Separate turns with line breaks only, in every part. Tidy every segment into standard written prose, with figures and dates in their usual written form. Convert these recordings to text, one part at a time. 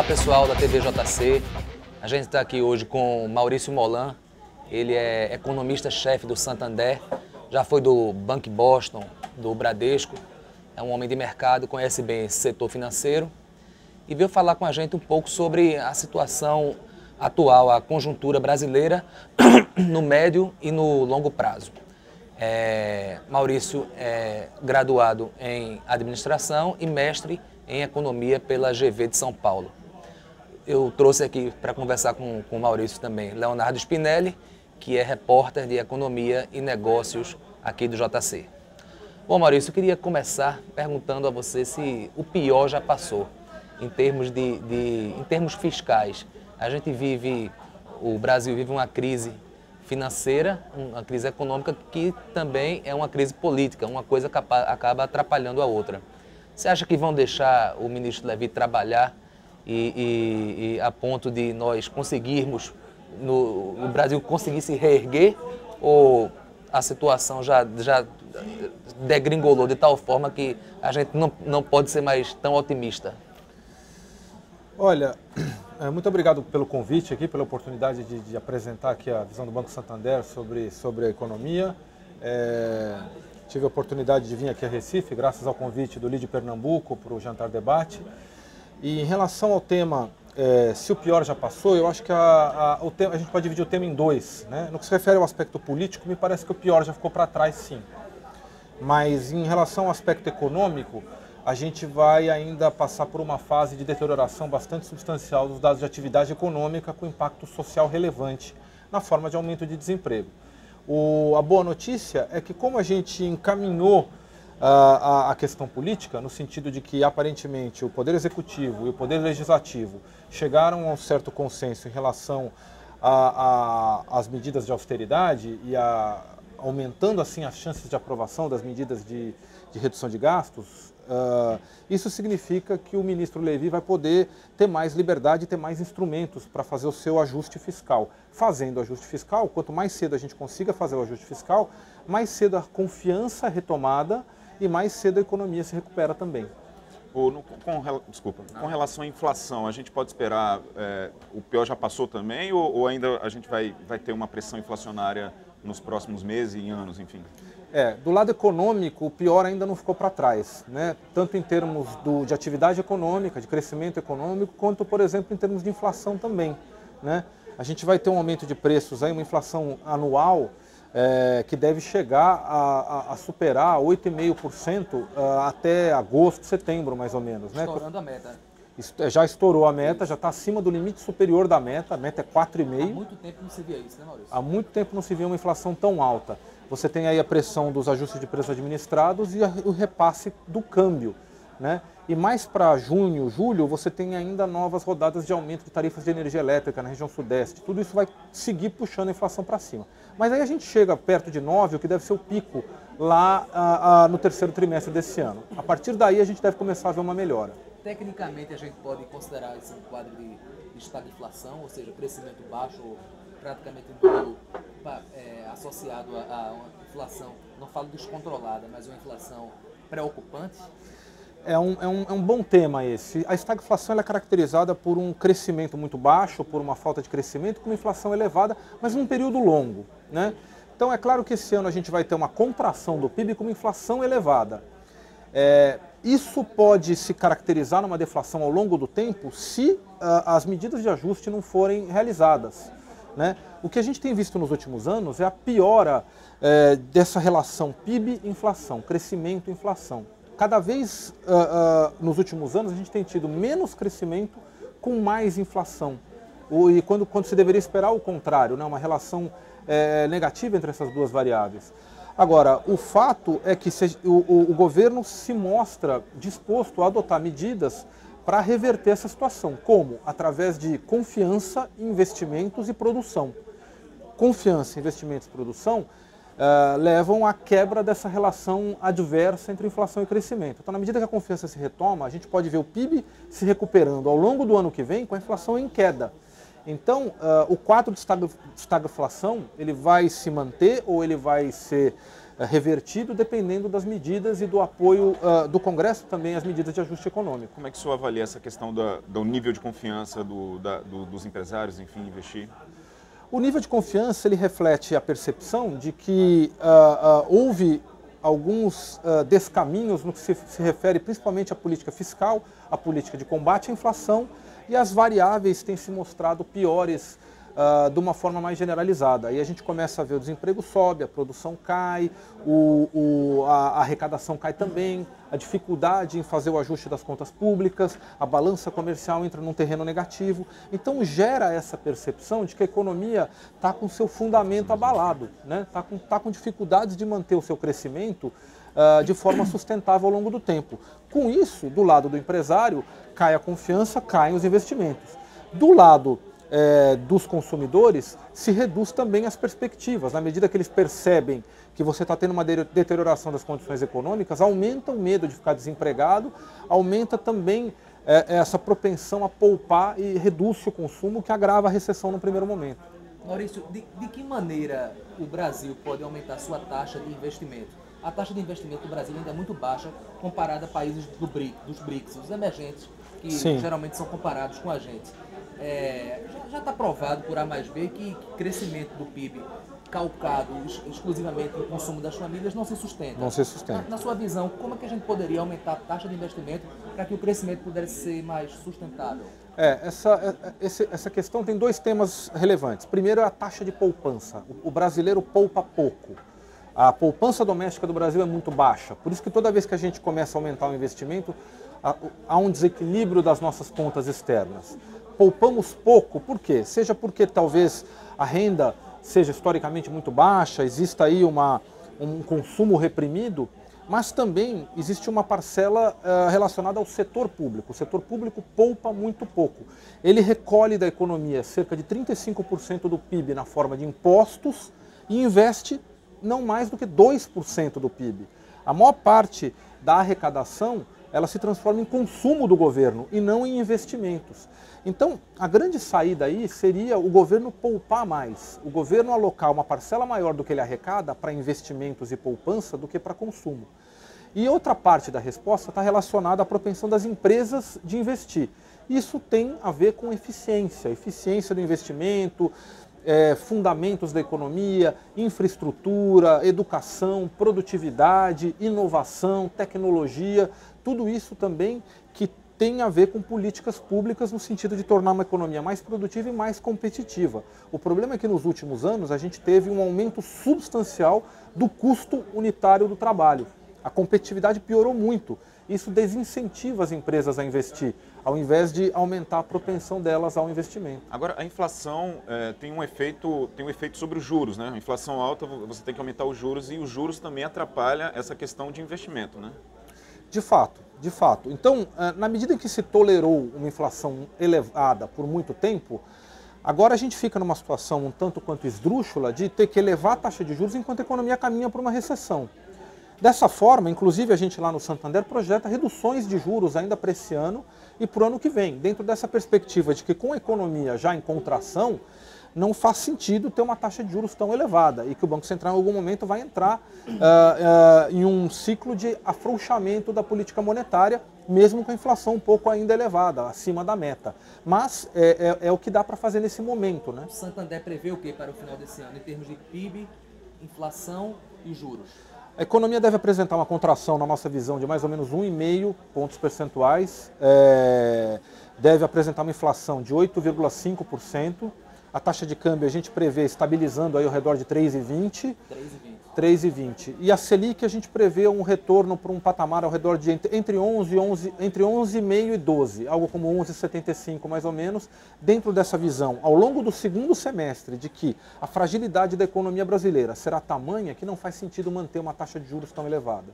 pessoal da TV JC. A gente está aqui hoje com Maurício Molan. Ele é economista-chefe do Santander, já foi do Banco Boston, do Bradesco. É um homem de mercado, conhece bem esse setor financeiro e veio falar com a gente um pouco sobre a situação atual, a conjuntura brasileira no médio e no longo prazo. Maurício é graduado em administração e mestre em economia pela GV de São Paulo. Eu trouxe aqui para conversar com o Maurício também Leonardo Spinelli, que é repórter de economia e negócios aqui do JC. Bom, Maurício, eu queria começar perguntando a você se o pior já passou em termos em termos fiscais. O Brasil vive uma crise financeira, uma crise econômica que também é uma crise política, uma coisa acaba atrapalhando a outra. Você acha que vão deixar o ministro Levi trabalhar e a ponto de nós conseguirmos, o Brasil conseguir se reerguer, ou a situação já degringolou de tal forma que a gente não pode ser mais tão otimista?
Olha, muito obrigado pelo convite aqui, pela oportunidade de apresentar aqui a visão do Banco Santander sobre a economia. Tive a oportunidade de vir aqui a Recife, graças ao convite do Lide Pernambuco para o Jantar Debate. E em relação ao tema, se o pior já passou, eu acho que a gente pode dividir o tema em dois, né? No que se refere ao aspecto político, me parece que o pior já ficou para trás, sim. Mas em relação ao aspecto econômico, a gente vai ainda passar por uma fase de deterioração bastante substancial dos dados de atividade econômica com impacto social relevante na forma de aumento de desemprego. A boa notícia é que, como a gente encaminhou a questão política, no sentido de que aparentemente o Poder Executivo e o Poder Legislativo chegaram a um certo consenso em relação às medidas de austeridade e aumentando assim as chances de aprovação das medidas de redução de gastos, isso significa que o ministro Levi vai poder ter mais liberdade e ter mais instrumentos para fazer o seu ajuste fiscal. Fazendo o ajuste fiscal, quanto mais cedo a gente consiga fazer o ajuste fiscal, mais cedo a confiança é retomada e mais cedo a economia se recupera também.
Com relação à inflação, a gente pode esperar, o pior já passou também, ou ainda a gente vai ter uma pressão inflacionária nos próximos meses e anos, enfim?
Do lado econômico, o pior ainda não ficou para trás, né? Tanto em termos de atividade econômica, de crescimento econômico, quanto, por exemplo, em termos de inflação também, né? A gente vai ter um aumento de preços, aí, uma inflação anual que deve chegar a superar 8,5% até agosto, setembro, mais ou menos, né?
Estourando a meta.
Já estourou a meta, já está acima do limite superior da meta, a meta é 4,5%.
Há muito tempo não se via isso, né, Maurício?
Há muito tempo não se via uma inflação tão alta. Você tem aí a pressão dos ajustes de preços administrados e o repasse do câmbio, né? E mais para junho, julho, você tem ainda novas rodadas de aumento de tarifas de energia elétrica na região sudeste. Tudo isso vai seguir puxando a inflação para cima. Mas aí a gente chega perto de 9, o que deve ser o pico lá no terceiro trimestre desse ano. A partir daí a gente deve começar a ver uma melhora.
Tecnicamente a gente pode considerar esse um quadro de estagflação, ou seja, crescimento baixo ou praticamente nulo, associado a uma inflação, não falo descontrolada, mas uma inflação preocupante?
É um bom tema esse. A estagflação é caracterizada por um crescimento muito baixo, por uma falta de crescimento, com uma inflação elevada, mas num período longo, né? Então é claro que esse ano a gente vai ter uma contração do PIB com uma inflação elevada. Isso pode se caracterizar numa deflação ao longo do tempo se as medidas de ajuste não forem realizadas, né? O que a gente tem visto nos últimos anos é a piora dessa relação PIB-inflação, crescimento-inflação. Cada vez nos últimos anos a gente tem tido menos crescimento com mais inflação. E quando se deveria esperar o contrário, né? Uma relação negativa entre essas duas variáveis. Agora, o fato é que o governo se mostra disposto a adotar medidas para reverter essa situação. Como? Através de confiança, investimentos e produção. Confiança, investimentos e produção levam à quebra dessa relação adversa entre inflação e crescimento. Então, na medida que a confiança se retoma, a gente pode ver o PIB se recuperando ao longo do ano que vem com a inflação em queda. Então, o quadro de estagflação, ele vai se manter ou ele vai ser revertido dependendo das medidas e do apoio do Congresso também às medidas de ajuste econômico.
Como é que o senhor avalia essa questão do nível de confiança dos empresários, enfim, investir?
O nível de confiança ele reflete a percepção de que houve alguns descaminhos no que se refere principalmente à política fiscal, à política de combate à inflação, e as variáveis têm se mostrado piores de uma forma mais generalizada. Aí a gente começa a ver o desemprego sobe, a produção cai, a arrecadação cai também, a dificuldade em fazer o ajuste das contas públicas, a balança comercial entra num terreno negativo. Então gera essa percepção de que a economia está com seu fundamento abalado, né? Tá com dificuldades de manter o seu crescimento de forma sustentável ao longo do tempo. Com isso, do lado do empresário, cai a confiança, caem os investimentos. Do lado dos consumidores, se reduz também as perspectivas. Na medida que eles percebem que você está tendo uma deterioração das condições econômicas, aumenta o medo de ficar desempregado, aumenta também essa propensão a poupar e reduz o consumo, que agrava a recessão no primeiro momento.
Maurício, de que maneira o Brasil pode aumentar sua taxa de investimento? A taxa de investimento do Brasil ainda é muito baixa comparada a países dos BRICS, os emergentes, que geralmente são comparados com a gente. Já está provado por A mais B que crescimento do PIB calcado exclusivamente no consumo das famílias não se sustenta.
Não se sustenta.
Na sua visão, como é que a gente poderia aumentar a taxa de investimento para que o crescimento pudesse ser mais sustentável?
Essa questão tem dois temas relevantes. Primeiro é a taxa de poupança. O brasileiro poupa pouco. A poupança doméstica do Brasil é muito baixa. Por isso que toda vez que a gente começa a aumentar o investimento, há um desequilíbrio das nossas contas externas. Poupamos pouco, por quê? Seja porque talvez a renda seja historicamente muito baixa, exista aí um consumo reprimido, mas também existe uma parcela relacionada ao setor público. O setor público poupa muito pouco. Ele recolhe da economia cerca de 35% do PIB na forma de impostos e investe não mais do que 2% do PIB. A maior parte da arrecadação ela se transforma em consumo do governo e não em investimentos. Então, a grande saída aí seria o governo poupar mais, o governo alocar uma parcela maior do que ele arrecada para investimentos e poupança do que para consumo. E outra parte da resposta está relacionada à propensão das empresas de investir. Isso tem a ver com eficiência do investimento, fundamentos da economia, infraestrutura, educação, produtividade, inovação, tecnologia, tudo isso também que tem a ver com políticas públicas no sentido de tornar uma economia mais produtiva e mais competitiva. O problema é que nos últimos anos a gente teve um aumento substancial do custo unitário do trabalho. A competitividade piorou muito. Isso desincentiva as empresas a investir, ao invés de aumentar a propensão delas ao investimento.
Agora, a inflação tem um efeito sobre os juros, né? A inflação alta, você tem que aumentar os juros e os juros também atrapalham essa questão de investimento, né?
De fato, de fato. Então, na medida em que se tolerou uma inflação elevada por muito tempo, agora a gente fica numa situação um tanto quanto esdrúxula de ter que elevar a taxa de juros enquanto a economia caminha para uma recessão. Dessa forma, inclusive a gente lá no Santander projeta reduções de juros ainda para esse ano e para o ano que vem, dentro dessa perspectiva de que com a economia já em contração, não faz sentido ter uma taxa de juros tão elevada e que o Banco Central em algum momento vai entrar em um ciclo de afrouxamento da política monetária, mesmo com a inflação um pouco ainda elevada, acima da meta. Mas é o que dá para fazer nesse momento, né?
O Santander prevê o que para o final desse ano, em termos de PIB, inflação e juros?
A economia deve apresentar uma contração, na nossa visão, de mais ou menos 1,5 pontos percentuais, deve apresentar uma inflação de 8,5%, a taxa de câmbio a gente prevê estabilizando aí ao redor de 3,20. 3,20. E a Selic a gente prevê um retorno para um patamar ao redor de entre 11,5 e 12, algo como 11,75 mais ou menos, dentro dessa visão, ao longo do segundo semestre, de que a fragilidade da economia brasileira será tamanha que não faz sentido manter uma taxa de juros tão elevada.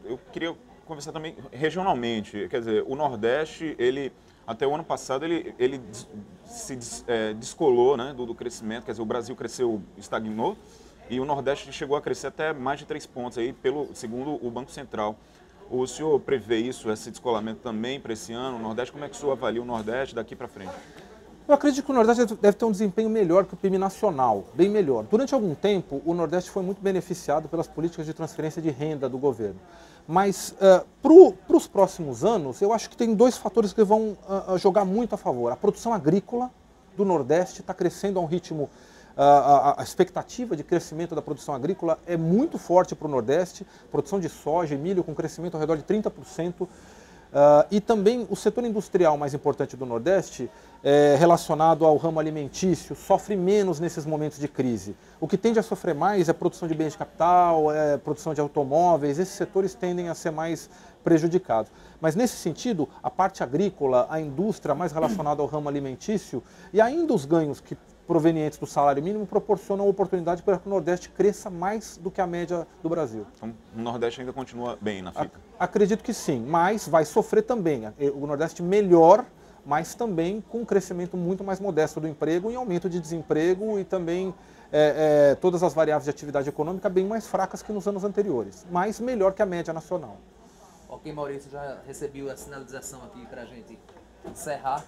Eu queria conversar também regionalmente, quer dizer, o Nordeste, até o ano passado ele se descolou, né, do crescimento, quer dizer, o Brasil estagnou, e o Nordeste chegou a crescer até mais de 3 pontos, aí, segundo o Banco Central. O senhor prevê esse descolamento também para esse ano, o Nordeste? Como é que o senhor avalia o Nordeste daqui para frente?
Eu acredito que o Nordeste deve ter um desempenho melhor que o PIB nacional, bem melhor. Durante algum tempo, o Nordeste foi muito beneficiado pelas políticas de transferência de renda do governo. Mas para os próximos anos, eu acho que tem dois fatores que vão jogar muito a favor. A produção agrícola do Nordeste está crescendo a um ritmo... A expectativa de crescimento da produção agrícola é muito forte para o Nordeste, produção de soja e milho com crescimento ao redor de 30%. E também o setor industrial mais importante do Nordeste, relacionado ao ramo alimentício, sofre menos nesses momentos de crise. O que tende a sofrer mais é a produção de bens de capital, produção de automóveis, esses setores tendem a ser mais prejudicados. Mas nesse sentido, a parte agrícola, a indústria mais relacionada ao ramo alimentício e ainda os ganhos provenientes do salário mínimo proporcionam oportunidade para que o Nordeste cresça mais do que a média do Brasil.
Então, o Nordeste ainda continua bem na fita?
Acredito que sim, mas vai sofrer também. O Nordeste melhor, mas também com um crescimento muito mais modesto do emprego e aumento de desemprego e também todas as variáveis de atividade econômica bem mais fracas que nos anos anteriores, mas melhor que a média nacional.
Ok, Maurício, já recebi a sinalização aqui para a gente encerrar.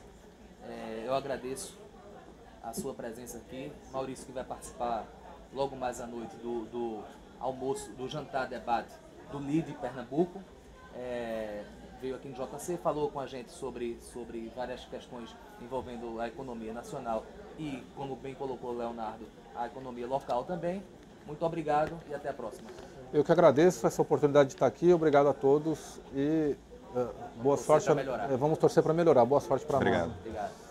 Eu agradeço a sua presença aqui. Maurício, que vai participar logo mais à noite do almoço, do jantar debate do LIDE Pernambuco. Veio aqui no JC, falou com a gente sobre várias questões envolvendo a economia nacional e, como bem colocou o Leonardo, a economia local também. Muito obrigado e até a próxima.
Eu que agradeço essa oportunidade de estar aqui. Obrigado a todos e boa sorte.
Vamos
torcer para melhorar. Boa sorte para nós.
Obrigado.
Obrigado.